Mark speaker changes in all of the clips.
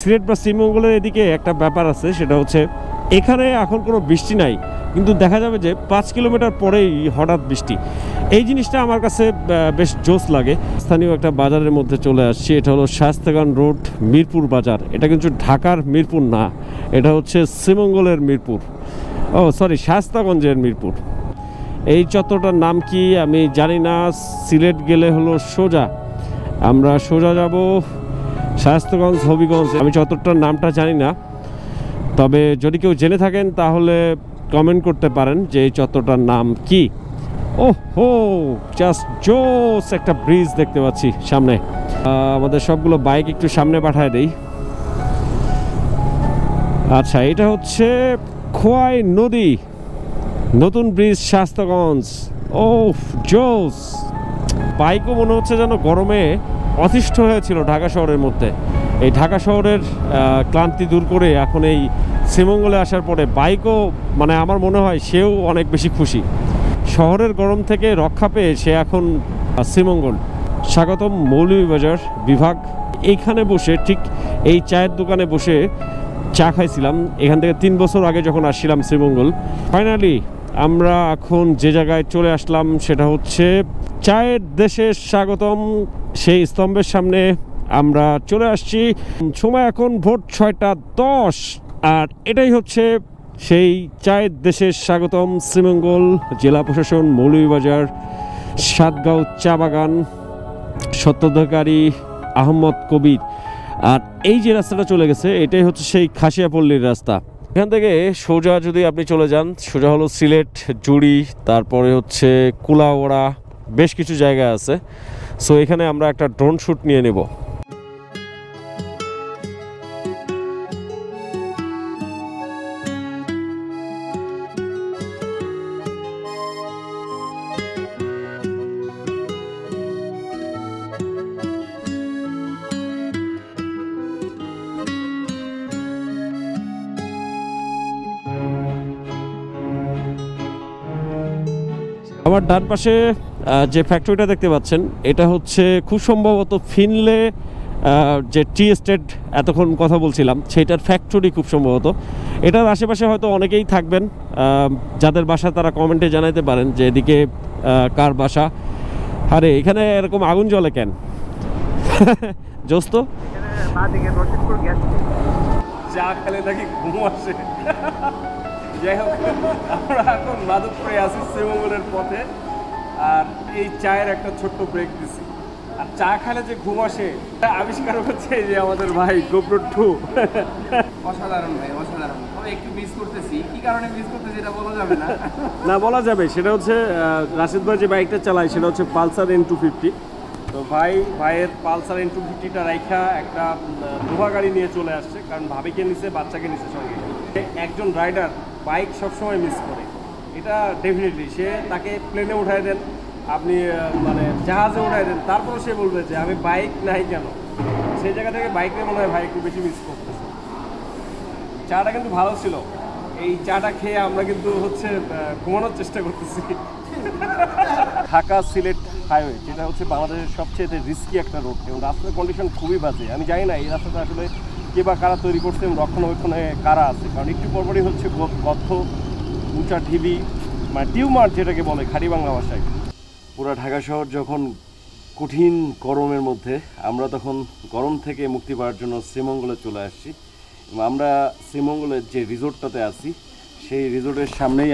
Speaker 1: সিলেট বা শ্রীমঙ্গলের এদিকে একটা ব্যাপার আছে, সেটা হচ্ছে এখানে এখন কোনো বৃষ্টি নাই, কিন্তু দেখা যাবে যে 5 কিলোমিটার পরেই হঠাৎ বৃষ্টি। এই জিনিসটা আমার কাছে বেশ জোস লাগে। স্থানীয় একটা বাজারের মধ্যে চলে আসছি, এটা হলো শায়েস্তাগঞ্জ রোড মিরপুর বাজার। এটা কিন্তু ঢাকার মিরপুর না, এটা হচ্ছে শ্রীমঙ্গলের মিরপুর, ও সরি শায়েস্তাগঞ্জের মিরপুর। এই চত্বরটার নাম কি আমি জানি না। সিলেট গেলে হলো সোজা, আমরা সোজা যাব শায়েস্তাগঞ্জ হবিগঞ্জ। আমি চত্বরটার নামটা জানি না, তবে যদি কেউ জেনে থাকেন তাহলে কমেন্ট করতে পারেন যে এই চত্বরটার নাম কি। ওহো, জাস্ট জোস একটা ব্রিজ দেখতে পাচ্ছি সামনে। আমাদের সবগুলো বাইক একটু সামনে পাঠায় দেই। আচ্ছা, এটা হচ্ছে খোয়াই নদী, নতুন ব্রিজ শায়েস্তাগঞ্জ। ও জোস। বাইকও মনে হচ্ছে যেন গরমে অতিষ্ঠ হয়েছিল ঢাকা শহরের মধ্যে। এই ঢাকা শহরের ক্লান্তি দূর করে এখন এই শ্রীমঙ্গলে আসার পরে বাইকও মানে আমার মনে হয় সেও অনেক বেশি খুশি। শহরের গরম থেকে রক্ষা পেয়ে সে এখন শ্রীমঙ্গল। স্বাগতম মৌলভীবাজার বিভাগ। এইখানে বসে ঠিক এই চায়ের দোকানে বসে চা খাইছিলাম এখান থেকে 3 বছর আগে যখন আসছিলাম শ্রীমঙ্গল। ফাইনালি আমরা এখন যে জায়গায় চলে আসলাম সেটা হচ্ছে চায়ের দেশে স্বাগতম, সেই স্তম্ভের সামনে আমরা চলে আসছি। সময় এখন ভোর 6টা 10, আর এটাই হচ্ছে সেই চায়ের দেশে স্বাগতম শ্রীমঙ্গল। জেলা প্রশাসন, মৌলভীবাজার, সাতগাঁও চা বাগান, স্বত্বাধিকারী আহমদ কবির। আর এই যে রাস্তাটা চলে গেছে এটাই হচ্ছে সেই খাসিয়াপল্লীর রাস্তা। এখান থেকে সোজা যদি আপনি চলে যান, সোজা হলো সিলেট, জুড়ি, তারপরে হচ্ছে কুলাওড়া, বেশ কিছু জায়গা আছে। সো এখানে আমরা একটা ড্রোন শ্যুট নিয়ে নেব। আমার ডান পাশে যে ফ্যাক্টরিটা দেখতে পাচ্ছেন এটা হচ্ছে খুব সম্ভবত ফিনলে যে টি এস্টেট এতক্ষণ কথা বলছিলাম সেইটার ফ্যাক্টরি খুব সম্ভবত। এটার আশেপাশে হয়তো অনেকেই থাকবেন, যাদের বাসা তারা কমেন্টে জানাইতে পারেন যে এদিকে কার বাসা। আরে এখানে এরকম আগুন জ্বলে কেন? জোস্ত চা খেলে নাকি ঘুম আসে। যাই হোক, আমরা এখন মাধবপুরে আছি শ্রীমঙ্গলের পথে, আর এই চায়ের একটা ছোট্ট ব্রেক দিছি। আর চা খেলে যে ঘুম আসে আবিষ্কার হচ্ছে যে আমাদের ভাই গোপ্রো 2।
Speaker 2: অসাধারণ ভাই, অসাধারণ। তবে একটু মিস করতেছি, কি কারণে মিস করতেছি এটা বলা যাবে না।
Speaker 1: না, বলা যাবে। সেটা হচ্ছে রাশিদ ভাই যে বাইকটা চালায় সেটা হচ্ছে পালসার N250। তো ভাইয়ের পালসার N250টা রাইখা একটা ধোয়া গাড়ি নিয়ে চলে আসছে, কারণ ভাবিকে নিছে, বাচ্চাকে নিছে সঙ্গে। একজন রাইডার বাইক সবসময় মিস করে, এটা ডেফিনেটলি। সে তাকে প্লেনে উঠায় দেন, আপনি মানে জাহাজে উঠায় দেন, তারপরে সে বলবে যে আমি বাইক নাই কেন। সেই জায়গা থেকে বাইকে মনে হয় ভাই একটু বেশি মিস করতেছে। চাটা কিন্তু ভালো ছিল। এই চাটা খেয়ে আমরা কিন্তু হচ্ছে ঘুমানোর চেষ্টা করতেছি। ঢাকা সিলেট হাইওয়ে, যেটা হচ্ছে বাংলাদেশের সবচেয়ে রিস্কি একটা রোড, এবং রাস্তার কন্ডিশন খুবই বাজে। আমি জানি না এই রাস্তাটা আসলে কে বা কারা তৈরি করছে এবং রক্ষণাবেক্ষণে কারা আছে, কারণ একটু পরপরই হচ্ছে গর্ত, উঁচা ঢিবি, মানে টিউমার যেটাকে বলে খাঁটি বাংলা ভাষায়। পুরো ঢাকা শহর যখন কঠিন গরমের মধ্যে, আমরা তখন গরম থেকে মুক্তি পাওয়ার জন্য শ্রীমঙ্গলে চলে আসছি। এবং আমরা শ্রীমঙ্গলের যে রিসোর্টটাতে আছি সেই রিসোর্টের সামনেই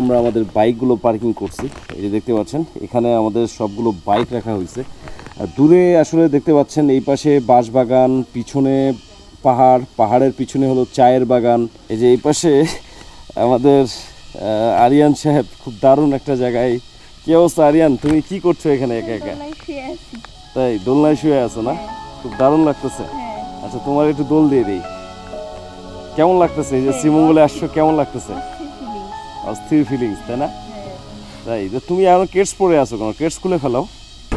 Speaker 1: আমরা আমাদের বাইকগুলো পার্কিং করছি। এই যে দেখতে পাচ্ছেন এখানে আমাদের সবগুলো বাইক রাখা হয়েছে। আর দূরে আসলে দেখতে পাচ্ছেন এই পাশে বাঁশবাগান, পিছনে পাহাড়ের পিছনে হলো চায়ের বাগান। এই যে এই পাশে আমাদের আরিয়ান সাহেব খুব দারুণ একটা জায়গায়। কি অবস্থা আরিয়ান, তুমি কি করছো এখানে একা একা? তাই দোলনায় শুয়ে আছো না? খুব দারুণ লাগতেছে। আচ্ছা, তোমার একটু দোল দিয়ে দিই। কেমন লাগতেছে এই যে শ্রীমঙ্গলে আসছো, কেমন লাগতেছে? অস্থির ফিলিংস, তাই না? তাই তুমি এখন কেটস পরে আছো কেন? কেটস খুলে ফেলাও।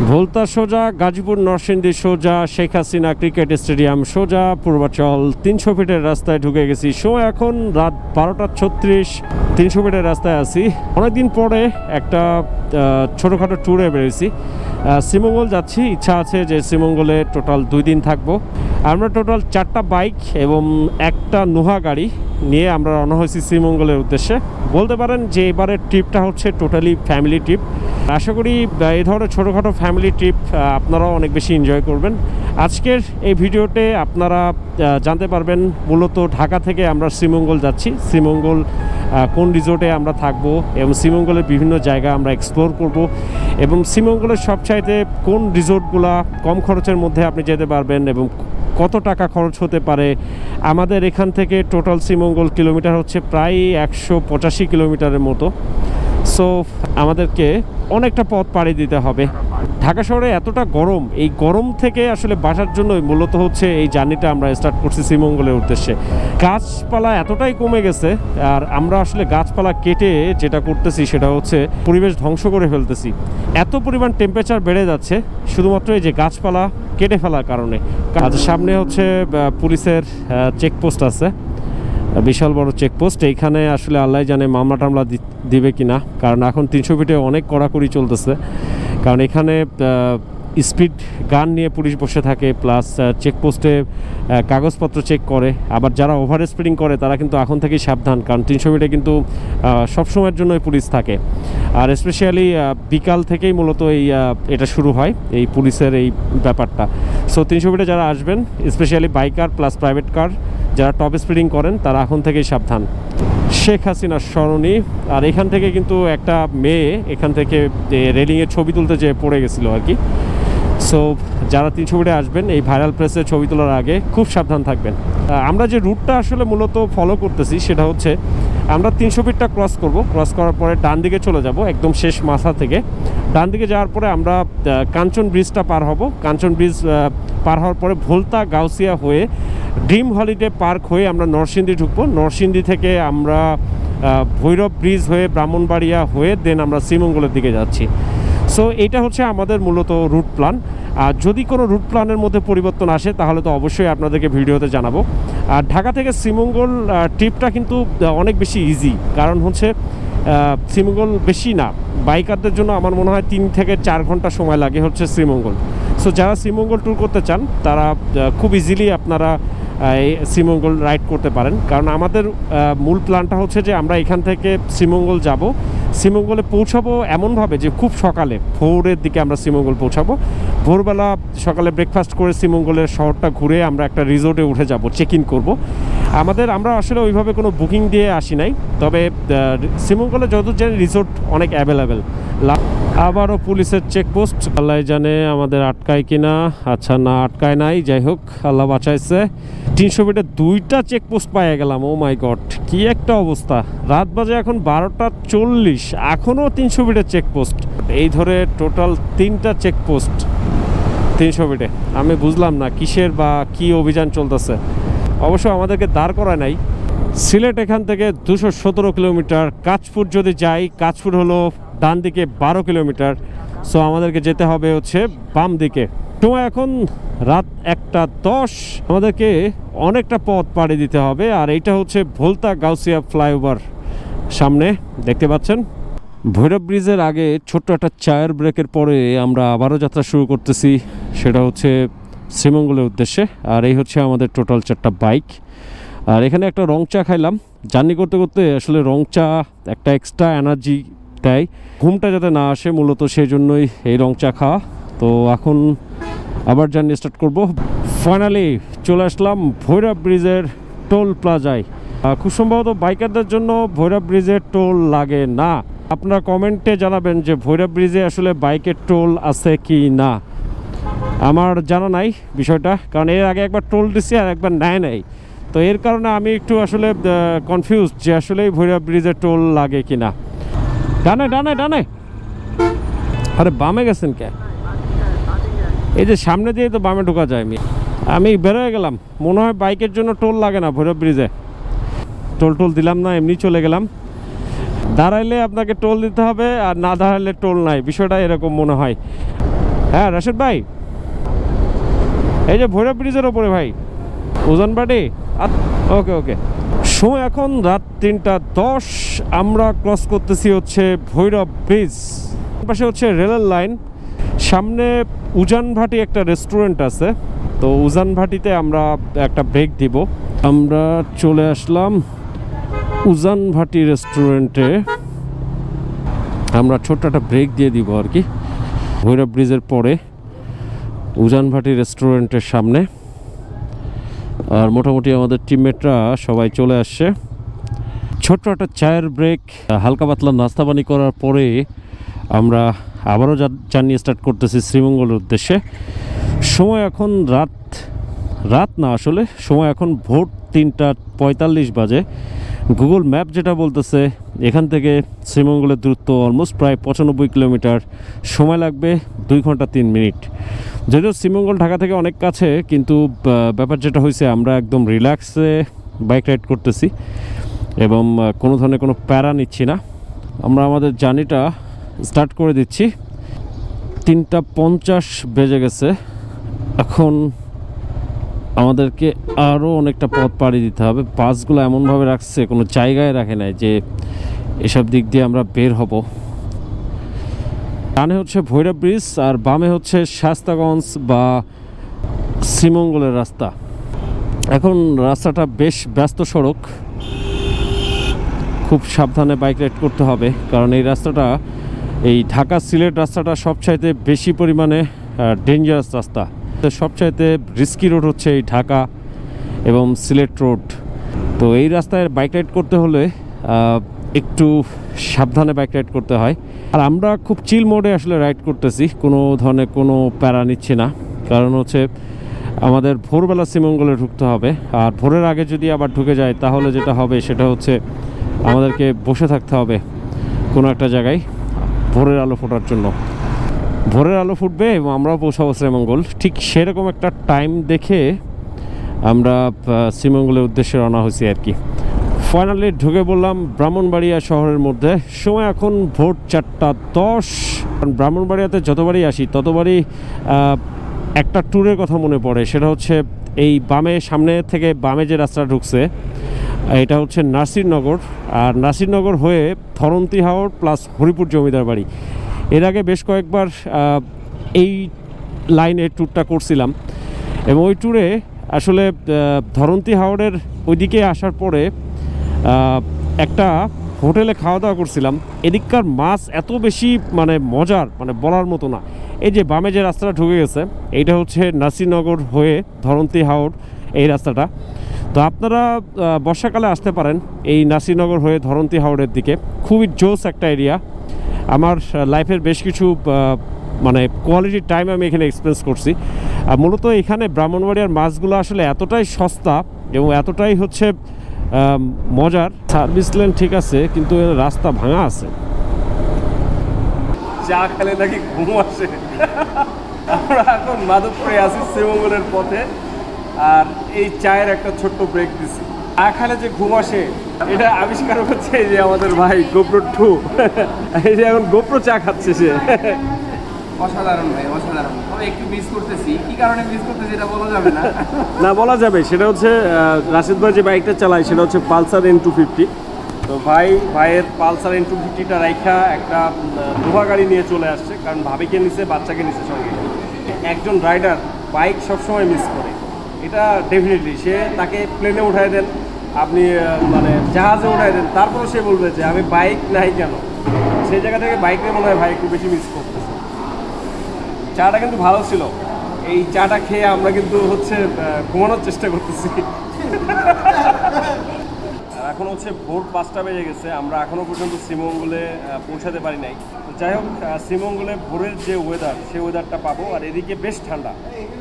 Speaker 1: ভোলতা সোজা, গাজীপুর নরসিংদী সোজা, শেখ হাসিনা ক্রিকেট স্টেডিয়াম সোজা, পূর্বাচল 300 ফিটের রাস্তায় ঢুকে গেছি। সময় এখন রাত 12টা 36। 300 ফিটের রাস্তায় আছি। অনেকদিন পরে একটা ছোটোখাটো ট্যুরে বেরিয়েছি। শ্রীমঙ্গল যাচ্ছি, ইচ্ছা আছে যে শ্রীমঙ্গলে টোটাল 2 দিন থাকবো। আমরা টোটাল 4টা বাইক এবং একটা নোহা গাড়ি নিয়ে আমরা রওনা হয়েছি শ্রীমঙ্গলের উদ্দেশ্যে। বলতে পারেন যে এবারের ট্রিপটা হচ্ছে টোটালি ফ্যামিলি ট্রিপ। আশা করি এই ধরনের ছোটোখাটো ফ্যামিলি ট্রিপ আপনারাও অনেক বেশি এনজয় করবেন। আজকের এই ভিডিওতে আপনারা জানতে পারবেন মূলত ঢাকা থেকে আমরা শ্রীমঙ্গল যাচ্ছি, শ্রীমঙ্গল কোন রিসোর্টে আমরা থাকব এবং শ্রীমঙ্গলের বিভিন্ন জায়গা আমরা এক্সপ্লোর করব এবং শ্রীমঙ্গলের সবচাইতে কোন রিসোর্টগুলো কম খরচের মধ্যে আপনি যেতে পারবেন এবং কত টাকা খরচ হতে পারে। আমাদের এখান থেকে টোটাল শ্রীমঙ্গল কিলোমিটার হচ্ছে প্রায় 185 কিলোমিটারের মতো। সো আমাদেরকে অনেকটা পথ পাড়ি দিতে হবে। ঢাকা শহরে এতটা গরম, এই গরম থেকে আসলে বাঁচার জন্যই মূলত হচ্ছে এই জার্নিটা আমরা স্টার্ট করছি শ্রীমঙ্গলের উদ্দেশ্যে। গাছপালা এতটাই কমে গেছে আর আমরা আসলে গাছপালা কেটে যেটা করতেছি সেটা হচ্ছে পরিবেশ ধ্বংস করে ফেলতেছি। এত পরিমাণ টেম্পারেচার বেড়ে যাচ্ছে শুধুমাত্র এই যে গাছপালা কেটে ফেলার কারণে। সামনে হচ্ছে পুলিশের চেকপোস্ট আছে, বিশাল বড় চেকপোস্ট। এইখানে আসলে আল্লাহ জানে মামলা টামলা দিবে কিনা, কারণ এখন 300 ফিটে অনেক কড়াকড়ি চলতেছে। কারণ এখানে স্পিড গান নিয়ে পুলিশ বসে থাকে, প্লাস চেকপোস্টে কাগজপত্র চেক করে। আবার যারা ওভার স্পিডিং করে তারা কিন্তু এখন থেকেই সাবধান, কারণ 300 ফিটে কিন্তু সবসময়ের জন্যই পুলিশ থাকে। আর স্পেশালি বিকাল থেকেই মূলত এটা শুরু হয়, এই পুলিশের এই ব্যাপারটা। সো 300 ফিটে যারা আসবেন, specially biker plus private car যারা টপ স্পিডিং করেন তারা এখন থেকেই সাবধান। শেখ হাসিনার সরণি, আর এখান থেকে কিন্তু একটা মেয়ে এখান থেকে রেলিংয়ের ছবি তুলতে যেয়ে পড়ে গেছিলো আর কি। সো যারা 300 ফিটে আসবেন এই ভাইরাল প্লেসে ছবি তোলার আগে খুব সাবধান থাকবেন। আমরা যে রুটটা আসলে মূলত ফলো করতেছি সেটা হচ্ছে আমরা 300 ফিটটা ক্রস করব, ক্রস করার পরে ডান দিকে চলে যাব একদম শেষ মাথা থেকে। ডান দিকে যাওয়ার পরে আমরা কাঞ্চন ব্রিজটা পার হব। কাঞ্চন ব্রিজ পার হওয়ার পরে ভোলতা গাউসিয়া হয়ে ড্রিম হলিডে পার্ক হয়ে আমরা নরসিংদী ঢুকবো। নরসিংদী থেকে আমরা ভৈরব ব্রিজ হয়ে ব্রাহ্মণবাড়িয়া হয়ে দেন আমরা শ্রীমঙ্গলের দিকে যাচ্ছি। সো এইটা হচ্ছে আমাদের মূলত রুট প্ল্যান। আর যদি কোনো রুট প্ল্যানের মধ্যে পরিবর্তন আসে তাহলে তো অবশ্যই আপনাদেরকে ভিডিওতে জানাবো। আর ঢাকা থেকে শ্রীমঙ্গল ট্রিপটা কিন্তু অনেক বেশি ইজি, কারণ হচ্ছে শ্রীমঙ্গল বেশি না, বাইকারদের জন্য আমার মনে হয় 3 থেকে 4 ঘন্টা সময় লাগে হচ্ছে শ্রীমঙ্গল। সো যারা শ্রীমঙ্গল ট্যুর করতে চান তারা খুব ইজিলি আপনারা এই শ্রীমঙ্গল রাইড করতে পারেন। কারণ আমাদের মূল প্ল্যানটা হচ্ছে যে আমরা এখান থেকে শ্রীমঙ্গল যাব, শ্রীমঙ্গলে পৌঁছাবো এমনভাবে যে খুব সকালে ভোরের দিকে আমরা শ্রীমঙ্গল পৌঁছাবো। ভোরবেলা সকালে ব্রেকফাস্ট করে শ্রীমঙ্গলের শহরটা ঘুরে আমরা একটা রিসোর্টে উঠে যাব, চেক ইন করবো। আমরা আসলে ওইভাবে কোনো বুকিং দিয়ে আসি নাই, তবে শ্রীমঙ্গলে যত জানি রিসোর্ট অনেক অ্যাভেলেবেল। আবারও পুলিশের চেকপোস্ট, আল্লাহ জানে আমাদের আটকায় কিনা। আচ্ছা, না আটকায় নাই, যাই হোক আল্লাহ বাঁচাইছে। 300 ফিটে 2টা চেকপোস্ট পাইয়া গেলাম। ও মাই গড, কি একটা অবস্থা। রাত বাজে এখন 12টা 40, এখনও 300 ফিটের চেকপোস্ট। এই ধরে টোটাল 3টা চেকপোস্ট 300 ফিটে। আমি বুঝলাম না কিসের বা কি অভিযান চলতেছে। অবশ্য আমাদেরকে দাঁড় করায় নাই। সিলেট এখান থেকে 217 কিলোমিটার। কাঁচপুর যদি যাই, কাঁচপুর হলো ডান দিকে 12 কিলোমিটার। সো আমাদেরকে যেতে হবে হচ্ছে বাম দিকে। সময় এখন রাত 1টা 10। আমাদেরকে অনেকটা পথ পাড়ি দিতে হবে। আর এইটা হচ্ছে ভোলতা গাউসিয়া ফ্লাইওভার সামনে দেখতে পাচ্ছেন। ভৈরব ব্রিজের আগে ছোট্ট একটা চায়ের ব্রেকের পরে আমরা আবারও যাত্রা শুরু করতেছি, সেটা হচ্ছে শ্রীমঙ্গলের উদ্দেশ্যে। আর এই হচ্ছে আমাদের টোটাল 4টা বাইক। আর এখানে একটা রং চা খাইলাম। জার্নি করতে করতে আসলে রং চা একটা এক্সট্রা এনার্জি দেয়, ঘুমটা যাতে না আসে মূলত সেই জন্যই এই রং চা খাওয়া। তো এখন আবার জার্নি স্টার্ট করব। ফাইনালি চলে আসলাম ভৈরব ব্রিজের টোল প্লাজায়। খুব সম্ভবত বাইকারদের জন্য ভৈরব ব্রিজের টোল লাগে না। আপনারা কমেন্টে জানাবেন যে ভৈরব ব্রিজে আসলে বাইকের টোল আছে কি না। আমার জানা নাই বিষয়টা, কারণ এর আগে একবার টোল দিছি আর একবার নেয় নাই। তো এর কারণে আমি একটু আসলে কনফিউজ যে আসলে ভৈরব ব্রিজে টোল লাগে কি না। ডানে ডানে ডানে, আরে বামে গেছেন কে? এই যে সামনে দিয়ে তো বামে ঢোকা যায়। আমি বেরোয় গেলাম, মনে হয় বাইকের জন্য টোল লাগে না ভৈরব ব্রিজে। টোল দিলাম না, এমনি চলে গেলাম। দাঁড়াইলে আপনাকে টোল দিতে হবে আর না দাঁড়াইলে টোল নাই, বিষয়টা এরকম মনে হয়। হ্যাঁ রাশেদ ভাই, এই যে ভৈরব ব্রিজের ওপরে ভাই, উজানবাড়ি। ওকে ওকে। সময় এখন রাত 3টা 10। আমরা ক্রস করতেছি হচ্ছে ভৈরব ব্রিজ। পাশে হচ্ছে রেলের লাইন, সামনে উজান ভাটি একটা রেস্টুরেন্ট আছে, তো উজান ভাটিতে আমরা একটা ব্রেক দিব। আমরা চলে আসলাম উজান ভাটি রেস্টুরেন্টে। আমরা ছোট্ট একটা ব্রেক দিয়ে দিব আর কি, ভৈরব ব্রিজের পরে উজান ভাটি রেস্টুরেন্টের সামনে। আর মোটামুটি আমাদের টিমমেটরা সবাই চলে আসছে। ছোট্ট একটা চায়ের ব্রেক, হালকা পাতলা নাস্তা পানি করার পরে আমরা আবারও জার্নি স্টার্ট করতেছি শ্রীমঙ্গলের উদ্দেশ্যে। সময় এখন রাত না, আসলে সময় এখন ভোর 3:45 বাজে। গুগল ম্যাপ যেটা বলতেছে এখান থেকে শ্রীমঙ্গলের দূরত্ব অলমোস্ট প্রায় 95 কিলোমিটার, সময় লাগবে 2 ঘন্টা 3 মিনিট। যদিও শ্রীমঙ্গল ঢাকা থেকে অনেক কাছে, কিন্তু ব্যাপার যেটা হয়েছে আমরা একদম রিল্যাক্সে বাইক রাইড করতেছি এবং কোনো ধরনের কোনো প্যারা নিচ্ছি না। আমরা আমাদের জার্নিটা স্টার্ট করে দিচ্ছি। 3:50 বেজে গেছে। এখন আমাদেরকে আরও অনেকটা পথ পাড়ি দিতে হবে। বাসগুলো এমনভাবে রাখছে, কোনো জায়গায় রাখে নাই যে এসব দিক দিয়ে আমরা বের হব। ডানে হচ্ছে ভৈরব ব্রিজ আর বামে হচ্ছে শাস্তাগঞ্জ বা শ্রীমঙ্গলের রাস্তা। এখন রাস্তাটা বেশ ব্যস্ত সড়ক, খুব সাবধানে বাইক রাইড করতে হবে, কারণ এই রাস্তাটা, এই ঢাকা সিলেট রাস্তাটা সবচাইতে বেশি পরিমাণে ডেঞ্জারাস রাস্তা। সবচাইতে রিস্কি রোড হচ্ছে এই ঢাকা এবং সিলেট রোড। তো এই রাস্তায় বাইক রাইড করতে হলে একটু সাবধানে বাইক রাইড করতে হয়। আর আমরা খুব চিল মোডে আসলে রাইড করতেছি, কোনো ধরনের কোনো প্যারা নিচ্ছি না। কারণ হচ্ছে আমাদের ভোরবেলা শ্রীমঙ্গলে ঢুকতে হবে, আর ভোরের আগে যদি আবার ঢুকে যায় তাহলে যেটা হবে সেটা হচ্ছে আমাদেরকে বসে থাকতে হবে কোনো একটা জায়গায় ভোরের আলো ফোটার জন্য। ভোরের আলো ফুটবে এবং আমরাও পৌঁছাবো শ্রীমঙ্গল। ঠিক সেরকম একটা টাইম দেখে আমরা শ্রীমঙ্গলের উদ্দেশ্যে রওনা হয়েছি আর কি। ফাইনালি ঢুকে বললাম ব্রাহ্মণবাড়িয়া শহরের মধ্যে। সময় এখন ভোর 4:10। ব্রাহ্মণবাড়িয়াতে যতবারই আসি ততবারই একটা ট্যুরের কথা মনে পড়ে, সেটা হচ্ছে এই বামে, সামনে থেকে বামে যে রাস্তা ঢুকছে এটা হচ্ছে নাসিরনগর, আর নাসিরনগর হয়ে ধরন্তী হাওড় প্লাস হরিপুর জমিদার বাড়ি। এর আগে বেশ কয়েকবার এই লাইনে ট্যুরটা করছিলাম এবং ওই ট্যুরে আসলে ধরন্তী হাওড়ের ওইদিকে আসার পরে একটা হোটেলে খাওয়া দাওয়া করছিলাম। এদিককার মাছ এত বেশি মানে মজার, মানে বলার মতো না। এই যে বামে যে রাস্তাটা ঢুকে গেছে এইটা হচ্ছে নাসিরনগর হয়ে ধরন্তী হাওড় এই রাস্তাটা। তো আপনারা বর্ষাকালে আসতে পারেন এই নাসিরনগর হয়ে ধরন্তী হাওড়ের দিকে। খুবই জোস একটা এরিয়া। আমার লাইফের বেশ কিছু মানে কোয়ালিটি টাইম আমি এখানে এক্সপিরিয়েন্স করছি। আর মূলত এখানে ব্রাহ্মণবাড়িয়ার মাছগুলো আসলে এতটাই সস্তা এবং এতটাই হচ্ছে মজার। সার্ভিস লেন ঠিক আছে, কিন্তু রাস্তা ভাঙা আছে।
Speaker 2: চা খেলে নাকি ঘুম আসে। আমরা এখন মাধবপুরে আছি শ্রীমঙ্গলের পথে, আর এই চায়ের একটা ছোট্ট ব্রেক দিছি। চা খেলে যে ঘুম আসে এটা আবিষ্কার হচ্ছে যে আমাদের ভাই গোপ্রো 2, এই যে এখন গোপ্রো চা খাচ্ছে সে। অসাধারণ ভাই, অসাধারণ। তবে একটু মিস করতেছি, কি কারণে মিস করতেছি এটা বলা যাবে না।
Speaker 1: না, বলা যাবে। সেটা হচ্ছে রাশিদ ভাই যে বাইকটা চালায় সেটা হচ্ছে পালসার N250। তো ভাইয়ের পালসার N250টা রাইখা একটা লোহা গাড়ি নিয়ে চলে আসছে, কারণ ভাবিকে নিছে, বাচ্চাকে নিছে সঙ্গে। একজন রাইডার বাইক সবসময় মিস করে, এটা ডেফিনেটলি। সে তাকে প্লেনে উঠায় দেন, আপনি মানে জাহাজে উঠায় দেন, তারপরও সে বলবে যে আমি বাইক নাই কেন। সেই জায়গা থেকে বাইকে মনে হয় ভাই একটু বেশি মিস করতেছে। চাটা কিন্তু ভালো ছিল। এই চাটা খেয়ে আমরা কিন্তু হচ্ছে ঘুমানোর চেষ্টা করতেছি। আর এখন হচ্ছে ভোর 5টা বেজে গেছে, আমরা এখনও পর্যন্ত শ্রীমঙ্গলে পৌঁছাতে পারি নাই। তো যাই হোক, শ্রীমঙ্গলে ভোরের যে ওয়েদার, সেই ওয়েদারটা পাবো। আর এদিকে বেশ ঠান্ডা,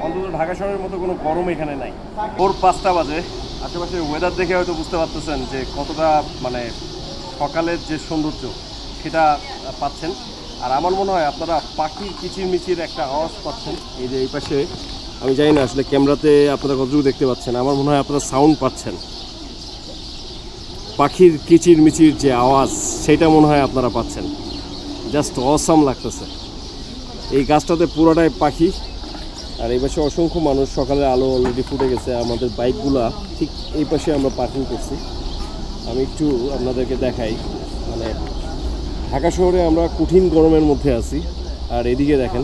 Speaker 1: অন্তত ঢাকা শহরের মতো কোনো গরম এখানে নাই। ভোর 5টা বাজে। আশেপাশের ওয়েদার দেখে হয়তো বুঝতে পারতেছেন যে কতটা মানে সকালের যে সৌন্দর্য সেটা পাচ্ছেন। আর আমার মনে হয় আপনারা পাখির কিচিরমিচির একটা আওয়াজ পাচ্ছেন। এই যে এই পাশে, আমি জানি না আসলে ক্যামেরাতে আপনারা কতটুকু দেখতে পাচ্ছেন, আমার মনে হয় আপনারা সাউন্ড পাচ্ছেন। পাখির কিচিরমিচির যে আওয়াজ সেটা মনে হয় আপনারা পাচ্ছেন। জাস্ট অসাম লাগতেছে। এই গাছটাতে পুরোটাই পাখি, আর এই পাশে অসংখ্য মানুষ। সকালে আলো অলরেডি ফুটে গেছে। আমাদের বাইকগুলা ঠিক এই পাশে আমরা পার্কিং করছি। আমি একটু আপনাদেরকে দেখাই। মানে ঢাকা শহরে আমরা কঠিন গরমের মধ্যে আছি, আর এদিকে দেখেন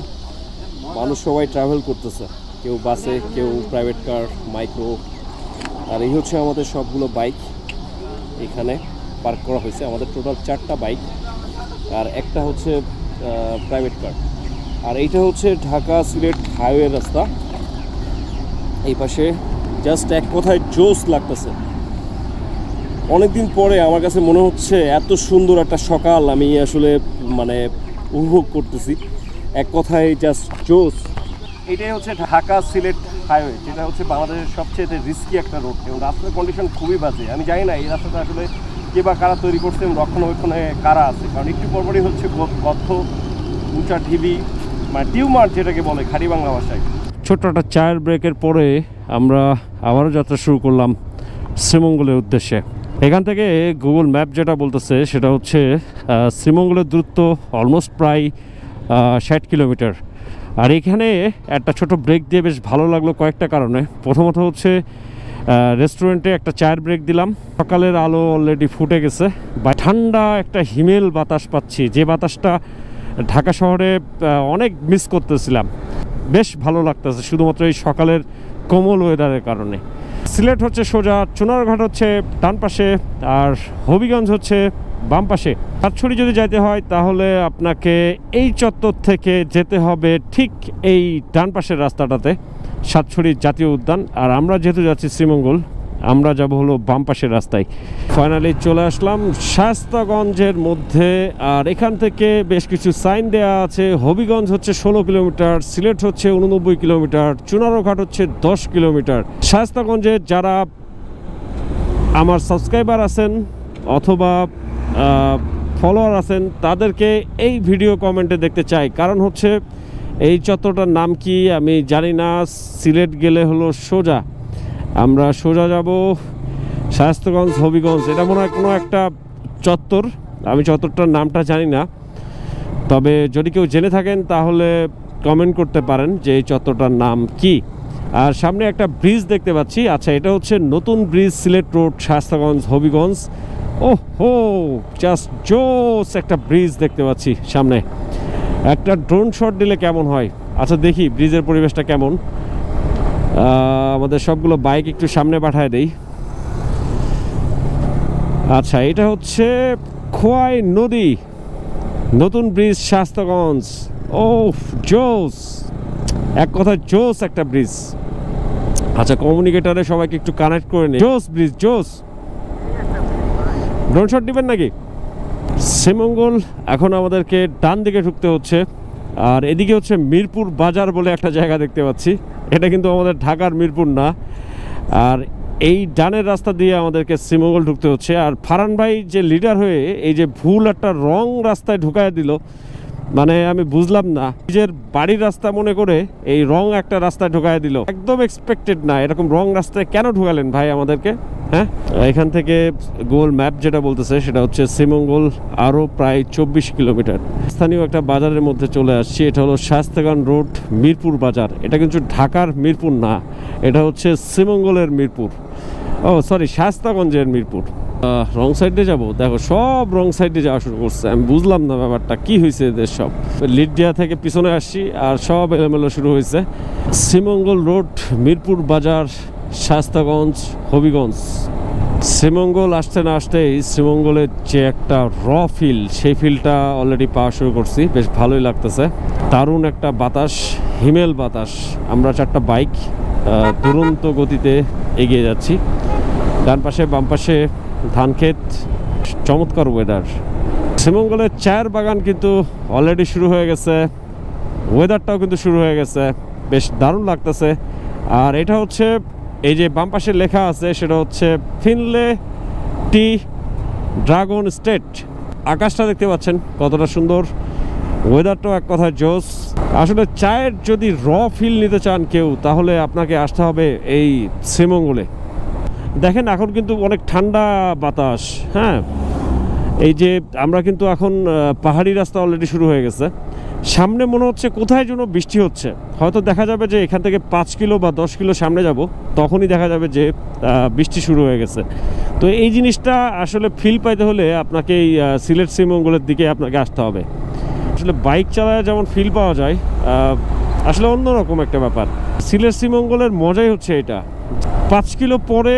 Speaker 1: মানুষ সবাই ট্রাভেল করতেছে, কেউ বাসে, কেউ প্রাইভেট কার, মাইক্রো। আর এই হচ্ছে আমাদের সবগুলো বাইক এখানে পার্ক করা হয়েছে। আমাদের টোটাল 4টা বাইক আর একটা হচ্ছে প্রাইভেট কার। আর এইটা হচ্ছে ঢাকা সিলেট হাইওয়ে রাস্তা। এই পাশে জাস্ট এক কথায় জোস লাগতেছে। অনেকদিন পরে আমার কাছে মনে হচ্ছে এত সুন্দর একটা সকাল আমি আসলে মানে উপভোগ করতেছি। এক কথায় জাস্ট জোস। এটাই হচ্ছে ঢাকা সিলেট হাইওয়ে, যেটা হচ্ছে বাংলাদেশের সবচেয়ে রিস্কি একটা রোড এবং রাস্তার কন্ডিশন খুবই বাজে। আমি জানি না এই রাস্তাটা আসলে কে বা কারা তৈরি করছে এবং রক্ষণাবেক্ষণে কারা আছে, কারণ একটু পরপরই হচ্ছে গর্ত, উঁচা ঢিবি, মানে টিউমার যেটাকে বলে খাঁটি বাংলা ভাষায়। ছোট্ট একটা চায়ের ব্রেকের পরে আমরা আবারও যাত্রা শুরু করলাম শ্রীমঙ্গলের উদ্দেশ্যে। এখান থেকে গুগল ম্যাপ যেটা বলতেছে সেটা হচ্ছে শ্রীমঙ্গলের দূরত্ব অলমোস্ট প্রায় 60 কিলোমিটার। আর এখানে একটা ছোট ব্রেক দিয়ে বেশ ভালো লাগলো কয়েকটা কারণে। প্রথমত হচ্ছে রেস্টুরেন্টে একটা চায়ের ব্রেক দিলাম। সকালের আলো অলরেডি ফুটে গেছে বা ঠান্ডা একটা হিমেল বাতাস পাচ্ছি, যে বাতাসটা ঢাকা শহরে অনেক মিস করতেছিলাম। বেশ ভালো লাগতেছে শুধুমাত্র এই সকালের কোমল ওয়েদারের কারণে। সিলেট হচ্ছে সোজা, চুনারঘাট হচ্ছে ডান পাশে, আর হবিগঞ্জ হচ্ছে বাম পাশে। সাতছড়ি যদি যাইতে হয় তাহলে আপনাকে এই চত্বর থেকে যেতে হবে ঠিক এই ডান পাশের রাস্তাটাতে, সাতছড়ি জাতীয় উদ্যান। আর আমরা যেহেতু যাচ্ছি শ্রীমঙ্গল, আমরা যাব হলো বাম পাশের রাস্তায়। ফাইনালি চলে আসলাম শায়েস্তাগঞ্জের মধ্যে। আর এখান থেকে বেশ কিছু সাইন দেওয়া আছে। হবিগঞ্জ হচ্ছে 16 কিলোমিটার, সিলেট হচ্ছে 89 কিলোমিটার, চুনারঘাট হচ্ছে 10 কিলোমিটার। শায়েস্তাগঞ্জে যারা আমার সাবস্ক্রাইবার আছেন অথবা ফলোয়ার আছেন তাদেরকে এই ভিডিও কমেন্টে দেখতে চাই, কারণ হচ্ছে এই চত্বরটার নাম কি আমি জানি না। সিলেট গেলে হলো সোজা, আমরা সোজা যাব শায়েস্তাগঞ্জ হবিগঞ্জ, এটা মনে হয় কোনো একটা চত্বর, আমি চত্বরটার নামটা জানি না। তবে যদি কেউ জেনে থাকেন তাহলে কমেন্ট করতে পারেন যে এই চত্বরটার নাম কি। আর সামনে একটা ব্রিজ দেখতে পাচ্ছি। আচ্ছা, এটা হচ্ছে নতুন ব্রিজ, সিলেট রোড, শায়েস্তাগঞ্জ হবিগঞ্জ। ওহ হো, জাস্ট জোস একটা ব্রিজ দেখতে পাচ্ছি সামনে। একটা ড্রোন শট দিলে কেমন হয়? আচ্ছা দেখি ব্রিজের পরিবেশটা কেমন। আমাদের সবগুলো বাইক একটু সামনে পাঠায় দেই। আচ্ছা, এটা হচ্ছে খোয়াই নদী, নতুন ব্রিজ শায়েস্তাগঞ্জ। ওহ জোস, এক কথা জোস একটা ব্রিজ। আচ্ছা, কমিউনিকেটরে সবাইকে একটু কানেক্ট করে নিই। জোস ব্রিজ, জোস। ড্রোন শট দিবেন নাকি? শ্রীমঙ্গল এখন আমাদেরকে ডান দিকে ঢুকতে হচ্ছে। আর এদিকে হচ্ছে মিরপুর বাজার বলে একটা জায়গা দেখতে পাচ্ছি। এটা কিন্তু আমাদের ঢাকার মিরপুর না। আর এই ডানের রাস্তা দিয়ে আমাদেরকে শ্রীমঙ্গল ঢুকতে হচ্ছে। আর ফারহান ভাই যে লিডার হয়ে এই যে ভুল একটা রং রাস্তায় ঢুকায় দিল, মানে আমি বুঝলাম না, নিজের বাড়ির রাস্তা মনে করে এই রং একটা রাস্তায় ঢুকায় দিল। একদম এক্সপেক্টেড না, এরকম রং রাস্তায় কেন ঢুকালেন ভাই আমাদেরকে? হ্যাঁ, এখান থেকে গুগল ম্যাপ যেটা বলতেছে সেটা হচ্ছে শ্রীমঙ্গল আরও প্রায় 24 কিলোমিটার। স্থানীয় একটা বাজারের মধ্যে চলে আসছি। এটা হলো শায়েস্তাগঞ্জ রোড মিরপুর বাজার। এটা কিন্তু ঢাকার মিরপুর না, এটা হচ্ছে শ্রীমঙ্গলের মিরপুর। ও সরি, শায়েস্তাগঞ্জের মিরপুর। রং সাইডে যাব, দেখো সব রং সাইডে যাওয়া শুরু করছে। আমি বুঝলাম না ব্যাপারটা কি হয়েছে এদের সব। লিডিয়া থেকে পিছনে আসছি আর সব এলোমেলো শুরু হয়েছে। শ্রীমঙ্গল রোড, মিরপুর বাজার, শায়েস্তাগঞ্জ, হবিগঞ্জ। শ্রীমঙ্গল আসতে না আসতেই শ্রীমঙ্গলের যে একটা ফিল, সেই ফিলটা অলরেডি পাওয়া শুরু করছি। বেশ ভালোই লাগতেছে, দারুণ একটা বাতাস, হিমেল বাতাস। আমরা 4টা বাইক দুরন্ত গতিতে এগিয়ে যাচ্ছি। ডান পাশে বাম পাশে ধান ক্ষেত, চমৎকার ওয়েদার। শ্রীমঙ্গলের চায়ের বাগান কিন্তু অলরেডি শুরু হয়ে গেছে, ওয়েদারটাও কিন্তু শুরু হয়ে গেছে, বেশ দারুণ লাগতেছে। আর এটা হচ্ছে এই যে বাম পাশে লেখা আছে সেটা হচ্ছে ফিনলে টি ড্রাগন স্টেট। আকাশটা দেখতে পাচ্ছেন কতটা সুন্দর, ওয়েদারটাও এক কথায় জোস। আসলে চায়ের যদি ফিল নিতে চান কেউ, তাহলে আপনাকে আসতে হবে এই শ্রীমঙ্গলে। দেখেন এখন কিন্তু অনেক ঠান্ডা বাতাস। হ্যাঁ, এই যে আমরা কিন্তু এখন পাহাড়ি রাস্তা অলরেডি শুরু হয়ে গেছে। সামনে মনে হচ্ছে কোথায় যেন বৃষ্টি হচ্ছে। হয়তো দেখা যাবে যে এখান থেকে 5 কিলো বা 10 কিলো সামনে যাব, তখনই দেখা যাবে যে বৃষ্টি শুরু হয়ে গেছে। তো এই জিনিসটা আসলে ফিল পাইতে হলে আপনাকে এই সিলেট শ্রীমঙ্গলের দিকে আপনাকে আসতে হবে। আসলে বাইক চালায় যেমন ফিল পাওয়া যায়, আসলে অন্যরকম একটা ব্যাপার। সিলেট শ্রীমঙ্গলের মজাই হচ্ছে এটা, 5 কিলো পরে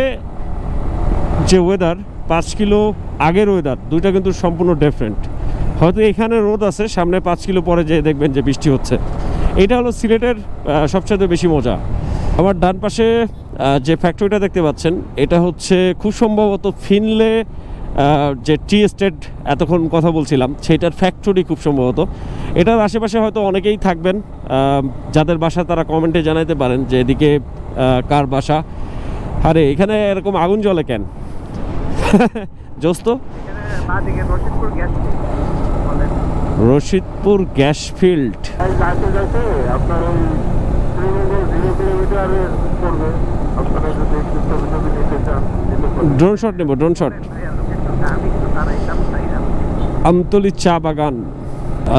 Speaker 1: যে ওয়েদার 5 কিলো আগের ওয়েদার দুইটা কিন্তু সম্পূর্ণ ডিফারেন্ট। হয়তো এখানে রোদ আছে, সামনে 5 কিলো পরে যে দেখবেন যে বৃষ্টি হচ্ছে। এটা হলো সিলেটের সবচেয়ে বেশি মজা। আমার ডান পাশে যে ফ্যাক্টরিটা দেখতে পাচ্ছেন, এটা হচ্ছে খুব সম্ভবত ফিনলে যে টি এস্টেট এতক্ষণ কথা বলছিলাম সেইটার ফ্যাক্টরি খুব সম্ভবত। এটার আশেপাশে হয়তো অনেকেই থাকবেন, যাদের বাসা তারা কমেন্টে জানাতে পারেন যে এদিকে কার বাসা। আরে এখানে এরকম আগুন জ্বলে কেন? জোস্ত রশিদপুর গ্যাস ফিল্ড।
Speaker 3: আপনার ওই শ্রীমঙ্গল 0 কিলোমিটারের পড়বে। আপনারা যদি একটু ছবি ছবি নিতে চান,
Speaker 1: ড্রোন শট নেব, ড্রোন শট। আমতলি চা বাগান।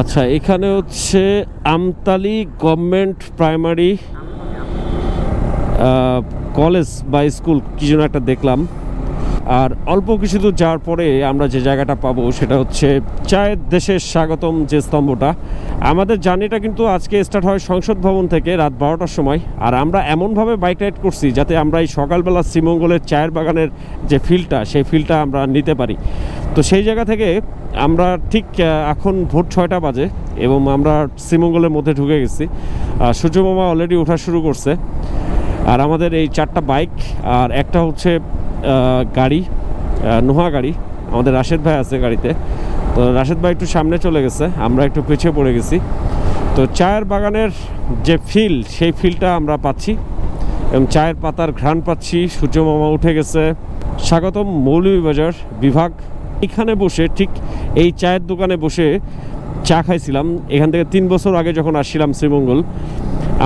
Speaker 1: আচ্ছা, এখানে হচ্ছে আমতলি গভর্নমেন্ট প্রাইমারি কলেজ বা স্কুল কি যেন একটা দেখলাম। আর অল্প কিছু দূর যাওয়ার পরে আমরা যে জায়গাটা পাবো সেটা হচ্ছে চায়ের দেশের স্বাগতম যে স্তম্ভটা। আমাদের জার্নিটা কিন্তু আজকে স্টার্ট হয় সংসদ ভবন থেকে রাত 12টার সময়। আর আমরা এমনভাবে বাইক রাইড করছি যাতে আমরা এই সকালবেলা শ্রীমঙ্গলের চায়ের বাগানের যে ফিলটা সেই ফিলটা আমরা নিতে পারি। তো সেই জায়গা থেকে আমরা ঠিক এখন ভোর 6টা বাজে এবং আমরা শ্রীমঙ্গলের মধ্যে ঢুকে গেছি। সূর্যমামা অলরেডি ওঠা শুরু করছে। আর আমাদের এই 4টা বাইক আর একটা হচ্ছে গাড়ি, নোহা গাড়ি। আমাদের রাশেদ ভাই আছে গাড়িতে, তো রাশেদ ভাই একটু সামনে চলে গেছে, আমরা একটু পিছিয়ে পড়ে গেছি। তো চায়ের বাগানের যে ফিল সেই ফিলটা আমরা পাচ্ছি এবং চায়ের পাতার ঘ্রাণ পাচ্ছি। সূর্যমামা উঠে গেছে। স্বাগতম মৌলভীবাজার বিভাগ। এখানে বসে ঠিক এই চায়ের দোকানে বসে চা খাইছিলাম এখান থেকে 3 বছর আগে যখন আসছিলাম শ্রীমঙ্গল।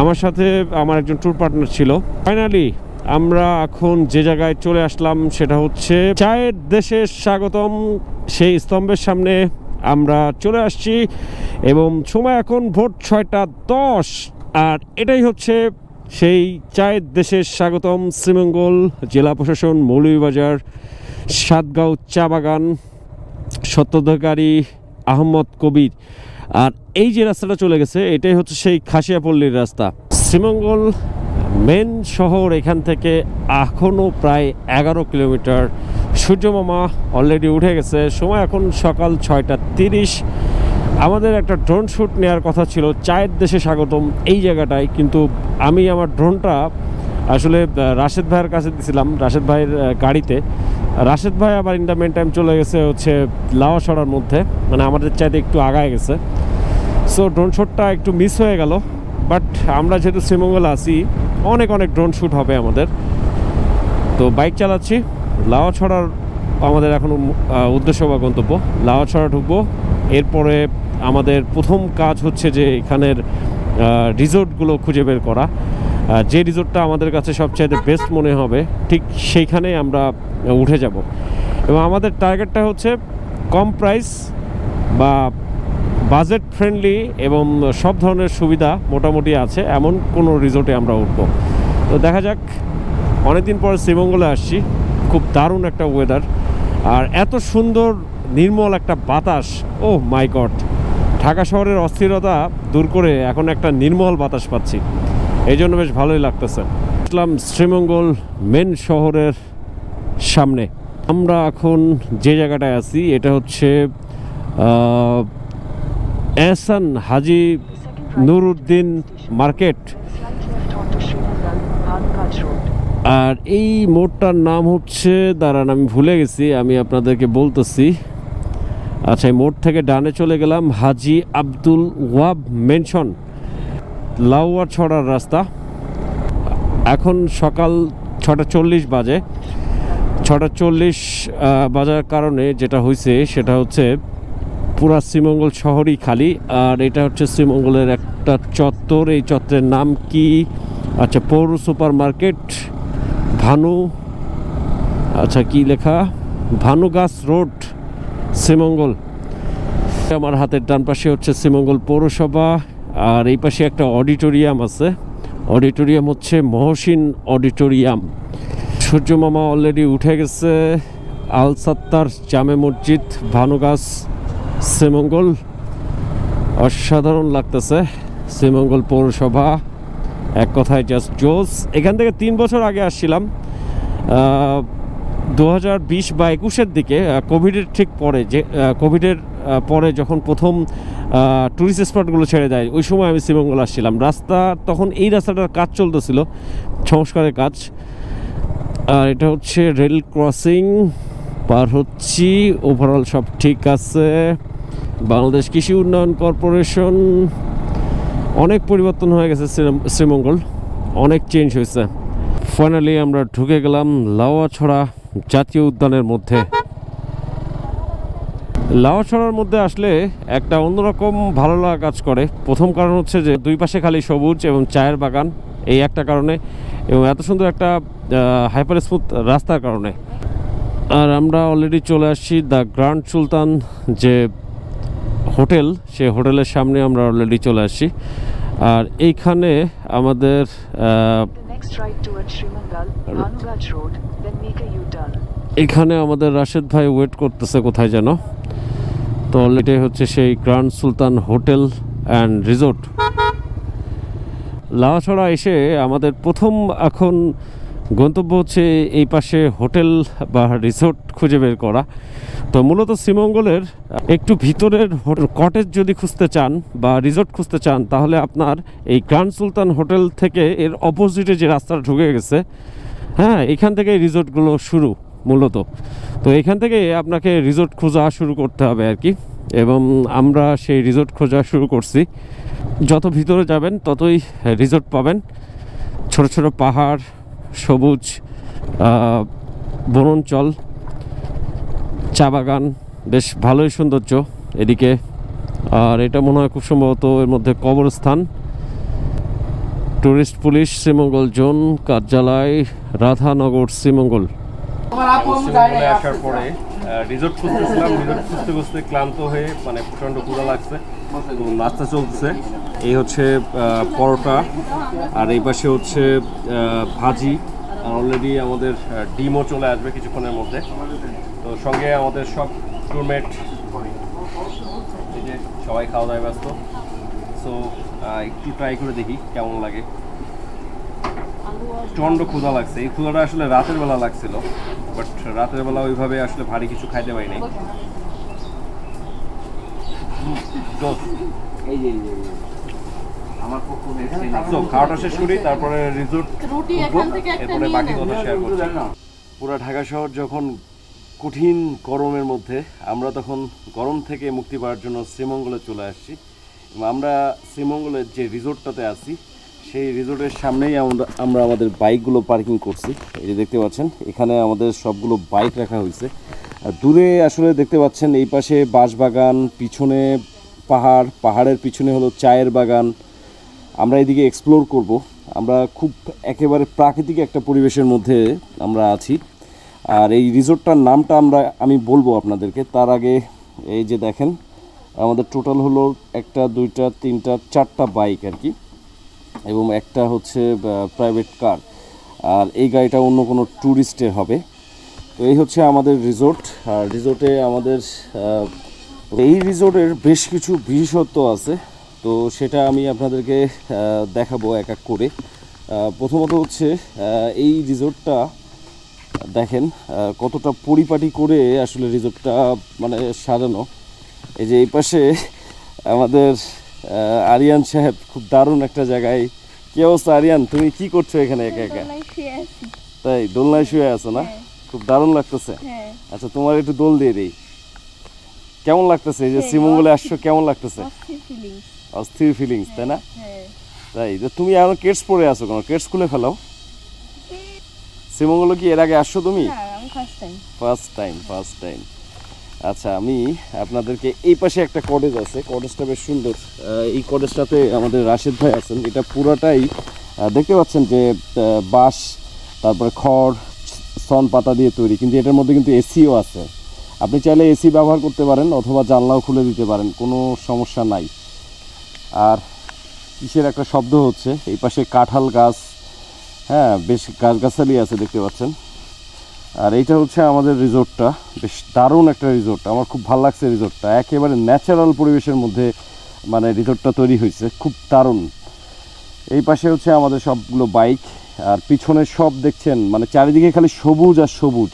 Speaker 1: আমার সাথে আমার একজন ট্যুর পার্টনার ছিল। ফাইনালি আমরা এখন যে জায়গায় চলে আসলাম সেটা হচ্ছে চায়ের দেশের স্বাগতম সেই স্তম্ভের সামনে আমরা চলে আসছি এবং সময় এখন ভোর 6টা 10। আর এটাই হচ্ছে সেই চায়ের দেশের স্বাগতম শ্রীমঙ্গল জেলা প্রশাসন, মৌলভীবাজার, সাতগাঁও চা বাগান, স্বত্বাধিকারী আহমদ কবির। আর এই যে রাস্তাটা চলে গেছে এটাই হচ্ছে সেই খাসিয়াপল্লীর রাস্তা। শ্রীমঙ্গল মেন শহর এখান থেকে এখনও প্রায় 11 কিলোমিটার। সূর্যমামা অলরেডি উঠে গেছে। সময় এখন সকাল 6টা 30। আমাদের একটা ড্রোন শ্যুট নেওয়ার কথা ছিল চায়ের দেশে স্বাগতম এই জায়গাটায়, কিন্তু আমি আমার ড্রোনটা আসলে রাশেদ ভাইয়ের কাছে দিয়েছিলাম, রাশেদ ভাইয়ের গাড়িতে। রাশেদ ভাই আবার ইন দ্য মেন টাইম চলে গেছে হচ্ছে লাওয়াছড়ার মধ্যে, মানে আমাদের চাইতে একটু আগায় গেছে। সো ড্রোন শ্যুটটা একটু মিস হয়ে গেল। বাট আমরা যেহেতু শ্রীমঙ্গলে আছি অনেক ড্রোন শ্যুট হবে আমাদের। তো বাইক চালাচ্ছি লাওয়াছড়ার আমাদের এখনও উদ্দেশ্য বা গন্তব্য। লাওয়াছড়া ঢুকবো, এরপরে আমাদের প্রথম কাজ হচ্ছে যে এখানের রিসোর্টগুলো খুঁজে বের করা। যে রিসোর্টটা আমাদের কাছে সবচাইতে বেস্ট মনে হবে ঠিক সেইখানে আমরা উঠে যাব। এবং আমাদের টার্গেটটা হচ্ছে কম প্রাইস বা বাজেট ফ্রেন্ডলি এবং সব ধরনের সুবিধা মোটামুটি আছে এমন কোনো রিসোর্টে আমরা উঠব। তো দেখা যাক। অনেকদিন পরে শ্রীমঙ্গলে আসছি, খুব দারুণ একটা ওয়েদার আর এত সুন্দর নির্মল একটা বাতাস। ও মাই গড, ঢাকা শহরের অস্থিরতা দূর করে এখন একটা নির্মল বাতাস পাচ্ছি, এই জন্য বেশ ভালোই লাগতেছে। আসলাম শ্রীমঙ্গল মেন শহরের সামনে। আমরা এখন যে জায়গাটায় আছি এটা হচ্ছে এহসান হাজি নুরুদ্দিন মার্কেট। আর এই মোড়টার নাম হচ্ছে, দাঁড়ান আমি ভুলে গেছি, আমি আপনাদেরকে বলতেছি। আচ্ছা, এই মোড় থেকে ডানে চলে গেলাম হাজি আব্দুল ওয়াব মেনশন, লাউয়াছড়ার রাস্তা। এখন সকাল 6টা 40 বাজে। 6টা 40 বাজার কারণে যেটা হয়েছে সেটা হচ্ছে পুরা শ্রীমঙ্গল শহরই খালি। আর এটা হচ্ছে শ্রীমঙ্গলের একটা চত্বর। এই চত্বরের নাম কি? আচ্ছা, পৌর সুপার মার্কেট ভানু, আচ্ছা কি লেখা, ভানুগাছ রোড শ্রীমঙ্গল। আমার হাতের ডান পাশে হচ্ছে শ্রীমঙ্গল পৌরসভা আর এই পাশে একটা অডিটোরিয়াম আছে। অডিটোরিয়াম হচ্ছে মহসিন অডিটোরিয়াম। সূর্যমামা অলরেডি উঠে গেছে। আল সাত্তার জামে মসজিদ ভানুগাছ শ্রীমঙ্গল। অসাধারণ লাগতেছে শ্রীমঙ্গল পৌরসভা, এক কথায় জাস্ট জোস। এখান থেকে 3 বছর আগে আসছিলাম, 2020 বা 21-এর দিকে, কোভিডের ঠিক পরে, যে কোভিডের পরে যখন প্রথম ট্যুরিস্ট স্পটগুলো ছেড়ে দেয়, ওই সময় আমি শ্রীমঙ্গল আসছিলাম। রাস্তা তখন এই রাস্তাটার কাজ চলতেছিল, সংস্কারের কাজ। আর এটা হচ্ছে রেল ক্রসিং, পার হচ্ছি। ওভারঅল সব ঠিক আছে। বাংলাদেশ কৃষি উন্নয়ন কর্পোরেশন, অনেক পরিবর্তন হয়ে গেছে শ্রীমঙ্গল, অনেক চেঞ্জ হয়েছে। ফাইনালি আমরা ঢুকে গেলাম লাউয়াছড়া জাতীয় উদ্যানের মধ্যে। লাউয়াছড়ার মধ্যে আসলে একটা অন্যরকম ভালো লাগা কাজ করে। প্রথম কারণ হচ্ছে যে দুই পাশে খালি সবুজ এবং চায়ের বাগান, এই একটা কারণে, এবং এত সুন্দর একটা হাইপার স্মুথ রাস্তার কারণে। আর আমরা অলরেডি চলে আসছি দ্য গ্র্যান্ড সুলতান যে হোটেল, সেই হোটেলের সামনে আমরা অলরেডি চলে আসছি। আর এইখানে আমাদের এখানে আমাদের রাশেদ ভাই ওয়েট করতেছে কোথায় যেন। তো অলরেডি হচ্ছে সেই grand Sultan hotel and resort. Lawachara এসে আমাদের প্রথম এখন গন্তব্য হচ্ছে এই পাশে হোটেল বা রিসোর্ট খুঁজে বের করা। তো মূলত শ্রীমঙ্গলের একটু ভিতরের কটেজ যদি খুঁজতে চান বা রিসোর্ট খুঁজতে চান, তাহলে আপনার এই গ্র্যান্ড সুলতান হোটেল থেকে এর অপোজিটে যে রাস্তাটা ঢুকে গেছে, হ্যাঁ, এখান থেকে রিসোর্টগুলো শুরু মূলত। তো এখান থেকে আপনাকে রিসোর্ট খোঁজা শুরু করতে হবে আর কি, এবং আমরা সেই রিসোর্ট খোঁজা শুরু করছি। যত ভিতরে যাবেন ততই রিসোর্ট পাবেন, ছোট ছোট পাহাড়, সবুজ বনাঞ্চল, চা বাগান, বেশ ভালোই সৌন্দর্য এদিকে। আর এটা মনে হয় খুব সম্ভবত এর মধ্যে কবরস্থান। টুরিস্ট পুলিশ শ্রীমঙ্গল জোন কার্যালয়, রাধানগর, শ্রীমঙ্গল।
Speaker 2: শ্রীমঙ্গলে আসার পরে রিসোর্ট খুঁজতেছিলাম, রিসোর্ট খুঁজতে খুঁজতে ক্লান্ত হয়ে মানে প্রচণ্ড ক্ষুধা লাগছে, তো নাস্তা চলছে। এই হচ্ছে পরোটা, আর এই পাশে হচ্ছে ভাজি, আর অলরেডি আমাদের ডিমও চলে আসবে কিছুক্ষণের মধ্যে। তো সঙ্গে আমাদের সব ট্যুরমেট, এই যে সবাই খাওয়া দাওয়ায় ব্যস্ত। সো একটু ট্রাই করে দেখি কেমন লাগে। প্রচণ্ড ক্ষুধা লাগছে, এই ক্ষুধাটা আসলে রাতের বেলা লাগছিল, বাট রাতের বেলা ওইভাবে আসলে ভারী কিছু খাইতে পারি নাই। খাওয়াটা শেষ করি, তারপরে রিসোর্ট, এরপরে বাকি কথা শেয়ার করছি। পুরা ঢাকা শহর যখন কঠিন গরমের মধ্যে, আমরা তখন গরম থেকে মুক্তি পাওয়ার জন্য শ্রীমঙ্গলে চলে আসছি। আমরা শ্রীমঙ্গলের যে রিসোর্টটাতে আছি, সেই রিসোর্টের সামনেই আমরা আমাদের বাইকগুলো পার্কিং করছি। এই যে দেখতে পাচ্ছেন, এখানে আমাদের সবগুলো বাইক রাখা হয়েছে। আর দূরে আসলে দেখতে পাচ্ছেন এই পাশে বাঁশবাগান, পিছনে পাহাড়, পাহাড়ের পিছনে হলো চায়ের বাগান। আমরা এদিকে এক্সপ্লোর করব। আমরা খুব একেবারে প্রাকৃতিক একটা পরিবেশের মধ্যে আমরা আছি। আর এই রিসোর্টটার নামটা আমি বলবো আপনাদেরকে, তার আগে এই যে দেখেন আমাদের টোটাল হলো 1, 2, 3, 4টা বাইক আর কি, এবং একটা হচ্ছে প্রাইভেট কার, আর এই গাড়িটা অন্য কোনো ট্যুরিস্টের হবে। তো এই হচ্ছে আমাদের রিসোর্ট। আর রিসোর্টে আমাদের এই রিসোর্টের বেশ কিছু বিশেষত্ব আছে, তো সেটা আমি আপনাদেরকে দেখাবো এক এক করে। প্রথমত হচ্ছে এই রিসোর্টটা দেখেন কতটা পরিপাটি করে আসলে রিসোর্টটা মানে সাজানো। এই যে এই পাশে আমাদের আরিয়ান সাহেব খুব দারুণ একটা জায়গায়। কি অবস্থা আরিয়ান, তুমি কি করছো এখানে একা একা? তাই দোলনায় শুয়ে আছো না? খুব দারুণ লাগতেছে। আচ্ছা, তোমার একটু দোল দিয়ে দিই। কেমন লাগতেছে এই যে শ্রীমঙ্গলে আসছো, কেমন লাগতেছে? অস্থির ফিলিংস, তাই না? তাই তুমি এখন কেটস পরে আছো কেন? কেটস খুলে ফেলাও। শ্রীমঙ্গলে কি এর আগে আসছো তুমি? First time. আচ্ছা, আমি আপনাদেরকে এই পাশে একটা কটেজ আছে, কটেজটা বেশ সুন্দর। এই কটেজটাতে আমাদের রাশেদ ভাই আছেন। এটা পুরাটাই দেখতে পাচ্ছেন যে বাঁশ, তারপরে খড়, সন পাতা দিয়ে তৈরি, কিন্তু এটার মধ্যে কিন্তু এসিও আছে। আপনি চাইলে এসি ব্যবহার করতে পারেন অথবা জানলাও খুলে দিতে পারেন, কোনো সমস্যা নাই। আর কিসের একটা শব্দ হচ্ছে, এই পাশে কাঁঠাল গাছ, হ্যাঁ বেশ গাছগাছালি আছে দেখতে পাচ্ছেন। আর এইটা হচ্ছে আমাদের রিসোর্টটা, বেশ দারুণ একটা রিসোর্ট। আমার খুব ভালো লাগছে রিসোর্টটা, একেবারে ন্যাচারাল পরিবেশের মধ্যে
Speaker 1: মানে রিসোর্টটা তৈরি হয়েছে, খুব দারুণ। এই পাশে হচ্ছে আমাদের সবগুলো বাইক, আর পিছনে সব দেখছেন মানে চারিদিকে খালি সবুজ আর সবুজ।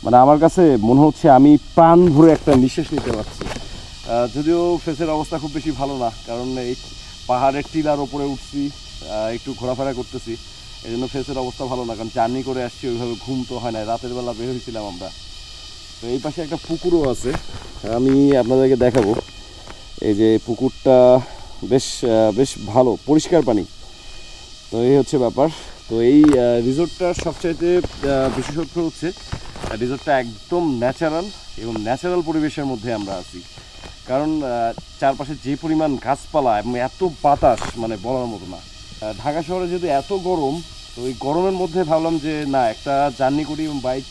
Speaker 1: মানে আমার কাছে মনে হচ্ছে আমি প্রাণ ভরে একটা নিঃশ্বাস নিতে পারছি। যদিও ফেসের অবস্থা খুব বেশি ভালো না, কারণ এই পাহাড়ের টিলার ওপরে উঠছি, একটু ঘোরাফেরা করতেছি, এই জন্য ফেসের অবস্থা ভালো না, কারণ জার্নি করে আসছি, ওইভাবে ঘুম তো হয় না, রাতের বেলা বের হয়েছিলাম আমরা। তো এই পাশে একটা পুকুরও আছে, আমি আপনাদেরকে দেখাবো। এই যে পুকুরটা বেশ বেশ ভালো, পরিষ্কার পানি। তো এই হচ্ছে ব্যাপার। তো এই রিসোর্টটার সবচাইতে বিশেষত্ব হচ্ছে রিসোর্টটা একদম ন্যাচারাল এবং ন্যাচারাল পরিবেশের মধ্যে আমরা আছি। কারণ চারপাশে যে পরিমাণ গাছপালা এবং এত বাতাস, মানে বলার মতো না। ঢাকা শহরে যদি এত গরম, তো ওই গরমের মধ্যে ভাবলাম যে না, একটা জার্নি করি এবং বাইক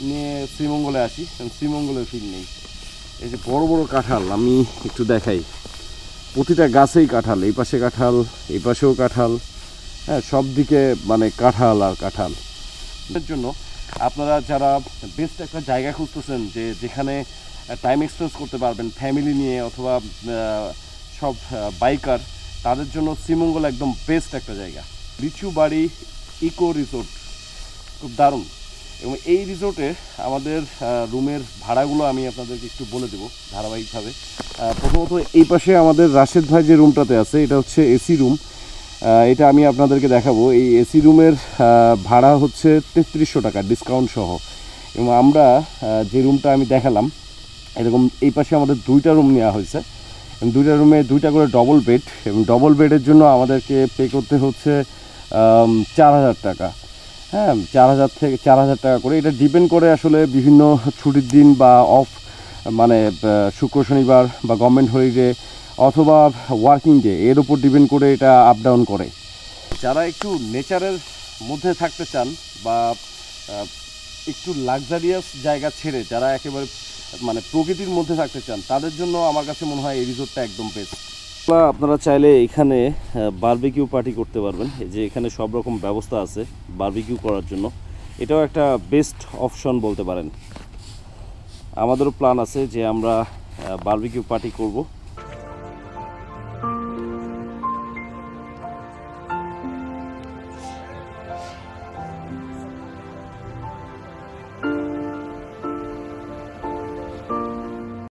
Speaker 1: নিয়ে শ্রীমঙ্গলে আসি, কারণ শ্রীমঙ্গলের ফিল নেই। এই যে বড় বড় কাঁঠাল, আমি একটু দেখাই, প্রতিটা গাছেই কাঁঠাল, এই পাশে কাঁঠাল, এই পাশেও কাঁঠাল, হ্যাঁ, সব দিকে মানে কাঁঠাল আর কাঁঠাল। এর জন্য আপনারা যারা বেস্ট একটা জায়গা খুঁজতেছেন, যে যেখানে টাইম এক্সপেন্স করতে পারবেন ফ্যামিলি নিয়ে অথবা সব বাইকার, তাদের জন্য শ্রীমঙ্গল একদম বেস্ট একটা জায়গা। লিচু বাড়ি ইকো রিসোর্ট খুব দারুণ। এবং এই রিসোর্টে আমাদের রুমের ভাড়াগুলো আমি আপনাদেরকে একটু বলে দেবো ধারাবাহিকভাবে। প্রথমত এই পাশে আমাদের রাশেদ ভাই যে রুমটাতে আছে, এটা হচ্ছে এসি রুম। এটা আমি আপনাদেরকে দেখাবো। এই এসি রুমের ভাড়া হচ্ছে 3300 টাকা ডিসকাউন্ট সহ। এবং আমরা যে রুমটা আমি দেখালাম, এরকম এই পাশে আমাদের 2টা রুম নেওয়া হয়েছে, এবং 2টা রুমে 2টা করে ডবল বেড, এবং ডবল বেডের জন্য আমাদেরকে পে করতে হচ্ছে 4000 টাকা। হ্যাঁ, 4000 টাকা করে। এটা ডিপেন্ড করে আসলে বিভিন্ন ছুটির দিন বা অফ, মানে শুক্র শনিবার বা গভর্নমেন্ট হলিডে অথবা ওয়ার্কিং ডে, এর উপর ডিপেন্ড করে এটা আপ ডাউন করে। যারা একটু নেচারের মধ্যে থাকতে চান বা একটু লাক্সারিয়াস জায়গা ছেড়ে যারা একেবারে মানে প্রকৃতির মধ্যে থাকতে চান, তাদের জন্য আমার কাছে মনে হয় এই রিসোর্টটা একদম বেস্ট। আপনারা চাইলে এখানে বারবিকিউ পার্টি করতে পারবেন। এই যে এখানে সব রকম ব্যবস্থা আছে বারবিকিউ করার জন্য, এটাও একটা বেস্ট অপশন বলতে পারেন। আমাদেরও প্ল্যান আছে যে আমরা বারবিকিউ পার্টি করব।